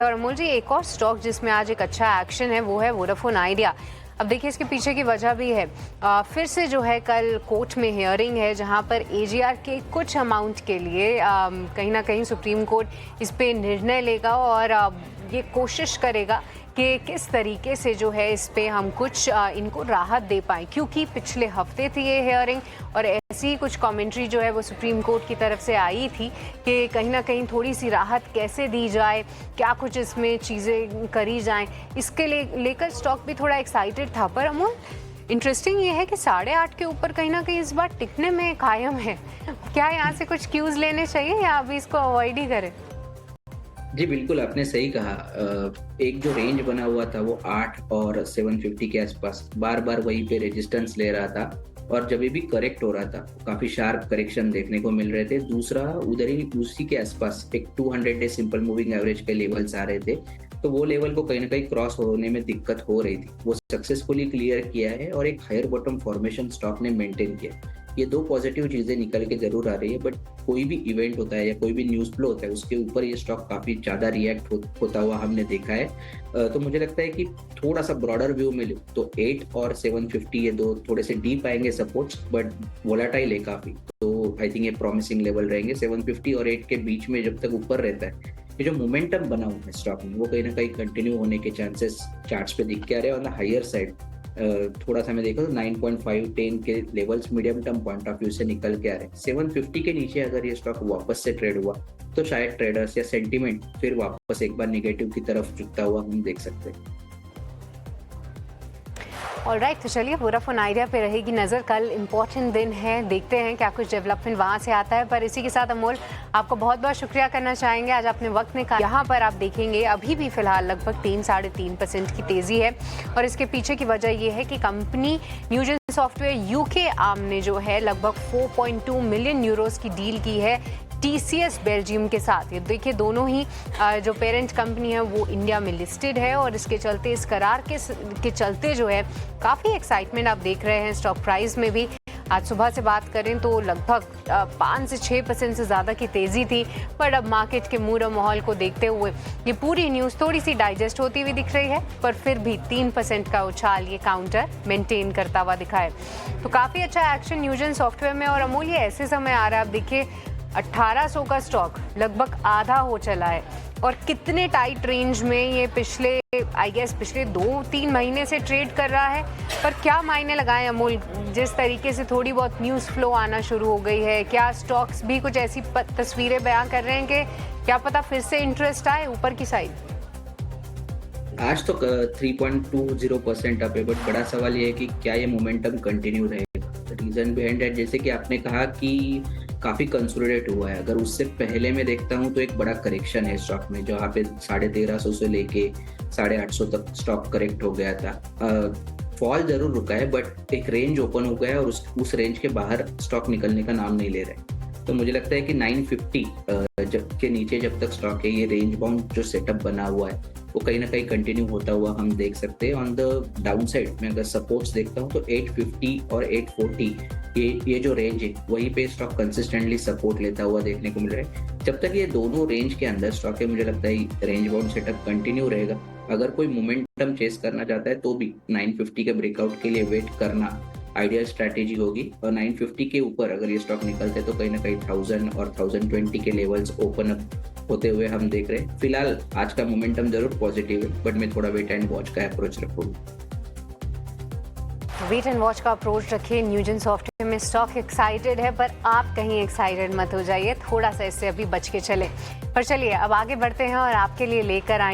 और अमोल जी, एक और स्टॉक जिसमें आज एक अच्छा एक्शन है वो है वोडाफोन आइडिया। अब देखिए इसके पीछे की वजह भी है। फिर से जो है कल कोर्ट में हियरिंग है जहां पर एजीआर के कुछ अमाउंट के लिए कहीं ना कहीं सुप्रीम कोर्ट इस पे निर्णय लेगा और ये कोशिश करेगा कि किस तरीके से जो है इस पे हम कुछ इनको राहत दे पाएँ, क्योंकि पिछले हफ्ते थी ये हियरिंग और ऐसी ही कुछ कमेंट्री जो है वो सुप्रीम कोर्ट की तरफ से आई थी कि कहीं ना कहीं थोड़ी सी राहत कैसे दी जाए, क्या कुछ इसमें चीज़ें करी जाएं। इसके लेकर स्टॉक भी थोड़ा एक्साइटेड था। पर अमोल, इंटरेस्टिंग ये है कि 8.5 के ऊपर कहीं ना कहीं इस बार टिकने में कायम है। क्या यहाँ से कुछ क्यूज लेने चाहिए या अभी इसको अवॉइड ही करें? जी बिल्कुल, आपने सही कहा। एक जो रेंज बना हुआ था वो 8 और 750 के आसपास बार बार वहीं पे रेजिस्टेंस ले रहा था और जब भी करेक्ट हो रहा था काफी शार्प करेक्शन देखने को मिल रहे थे। दूसरा उधर ही उसी के आसपास एक 200 डे सिंपल मूविंग एवरेज के लेवल्स आ रहे थे, तो वो लेवल को कहीं ना कहीं क्रॉस होने में दिक्कत हो रही थी। वो सक्सेसफुली क्लियर किया है और एक हायर बॉटम फॉर्मेशन स्टॉक ने मेंटेन किया। ये दो पॉजिटिव चीजें निकल के जरूर आ रही है, बट कोई भी इवेंट होता है या कोई भी न्यूज फ्लो होता है उसके ऊपर ये स्टॉक काफी ज्यादा रिएक्ट होता हुआ हमने देखा है। तो मुझे लगता है कि थोड़ा सा ब्रॉडर व्यू में लो तो 8 और 750 ये दो थोड़े से डीप आएंगे सपोर्ट्स, बट वोलाटाइल है काफी। तो आई थिंक ये प्रॉमिसिंग लेवल रहेंगे। 750 और 8 के बीच में जब तक ऊपर रहता है, ये जो मोमेंटम बना हुआ है स्टॉक में वो कहीं ना कहीं कंटिन्यू होने के चांसेस चार्ट्स पे दिख के आ रहे हैं। ऑन द हायर साइड थोड़ा सा मैं देखा तो 9.5 10 के levels medium term point of view से निकल के आ रहे हैं। 750 के नीचे अगर ये स्टॉक वापस से ट्रेड हुआ तो शायद ट्रेडर्स या सेंटीमेंट फिर वापस एक बार निगेटिव की तरफ झुकता हुआ हम देख सकते हैं। ऑलराइट, तो चलिए वोडाफोन आइडिया पे रहेगी नज़र। कल इम्पोर्टेंट दिन है, देखते हैं क्या कुछ डेवलपमेंट वहाँ से आता है। पर इसी के साथ अमोल, आपको बहुत बहुत शुक्रिया करना चाहेंगे, आज अपने वक्त निकाला। यहाँ पर आप देखेंगे अभी भी फिलहाल लगभग 3-3.5% की तेज़ी है और इसके पीछे की वजह यह है कि कंपनी न्यूजन सॉफ्टवेयर यूके आर्म ने जो है लगभग 4.2 मिलियन यूरोस की डील की है TCS बेल्जियम के साथ। ये देखिए दोनों ही जो पेरेंट कंपनी है वो इंडिया में लिस्टेड है और इसके चलते इस करार के चलते जो है काफ़ी एक्साइटमेंट आप देख रहे हैं स्टॉक प्राइस में भी। आज सुबह से बात करें तो लगभग 5 से 6% से ज़्यादा की तेज़ी थी, पर अब मार्केट के मूड और माहौल को देखते हुए ये पूरी न्यूज़ थोड़ी सी डाइजेस्ट होती हुई दिख रही है, पर फिर भी 3% का उछाल ये काउंटर मेंटेन करता हुआ दिखा है। तो काफ़ी अच्छा एक्शन न्यूजन सॉफ्टवेयर में। और अमूल्य ऐसे समय आ रहा है, आप देखिए 1800 का स्टॉक लगभग आधा हो चला है और कितने टाइट रेंज में ये पिछले 2-3 महीने से ट्रेड कर रहा है। पर क्या मायने लगाएं अमूल, जिस तरीके से थोड़ी बहुत न्यूज़ फ्लो आना शुरू हो गई है, क्या स्टॉक्स भी कुछ ऐसी तस्वीरें बयां कर रहे हैं कि क्या पता फिर से इंटरेस्ट आए ऊपर की साइड? आज तो 3.20% अप है, बट बड़ा सवाल ये है कि क्या ये मोमेंटम कंटिन्यू रहेगा। रीजन बिहाइंड है, जैसे कि आपने कहा कि काफी कंसोलिडेट हुआ है। अगर उससे पहले मैं देखता हूँ तो एक बड़ा करेक्शन है स्टॉक में, जहाँ पे 1350 से लेके 850 तक स्टॉक करेक्ट हो गया था। फॉल जरूर रुका है, बट एक रेंज ओपन हो गया है और उस रेंज के बाहर स्टॉक निकलने का नाम नहीं ले रहा है। तो मुझे लगता है कि 950 के नीचे जब तक स्टॉक है, ये रेंज बाउंड जो सेटअप बना हुआ है वो कहीं ना कहीं कंटिन्यू होता हुआ हम देख सकते हैं। ऑन द डाउन साइड में अगर सपोर्ट्स देखता हूँ तो 850 और 840 ये जो रेंज है वहीं पे स्टॉक कंसिस्टेंटली सपोर्ट लेता हुआ देखने को मिल रहा है। जब तक ये दोनों रेंज के अंदर स्टॉक है, मुझे लगता है रेंज बाउंड सेटअप कंटिन्यू रहेगा। अगर कोई मोमेंटम चेस करना चाहता है तो भी 950 के ब्रेकआउट के लिए वेट करना आइडियल स्ट्रैटेजी होगी। और 950 के ऊपर अगर ये स्टॉक निकलते तो कहीं ना कहीं 1000 और 1020 के लेवल्स ओपन अप होते हुए हम देख रहे हैं। फिलहाल आज का मोमेंटम जरूर पॉजिटिव है, बट मैं थोड़ा वेट एंड वॉच का अप्रोच रखूंगा। वेट एंड वॉच का अप्रोच रखिए। न्यूजन सॉफ्टवेयर में स्टॉक एक्साइटेड है, पर आप कहीं एक्साइटेड मत हो जाइए, थोड़ा सा इससे अभी बच के चले। पर चलिए अब आगे बढ़ते हैं और आपके लिए लेकर आए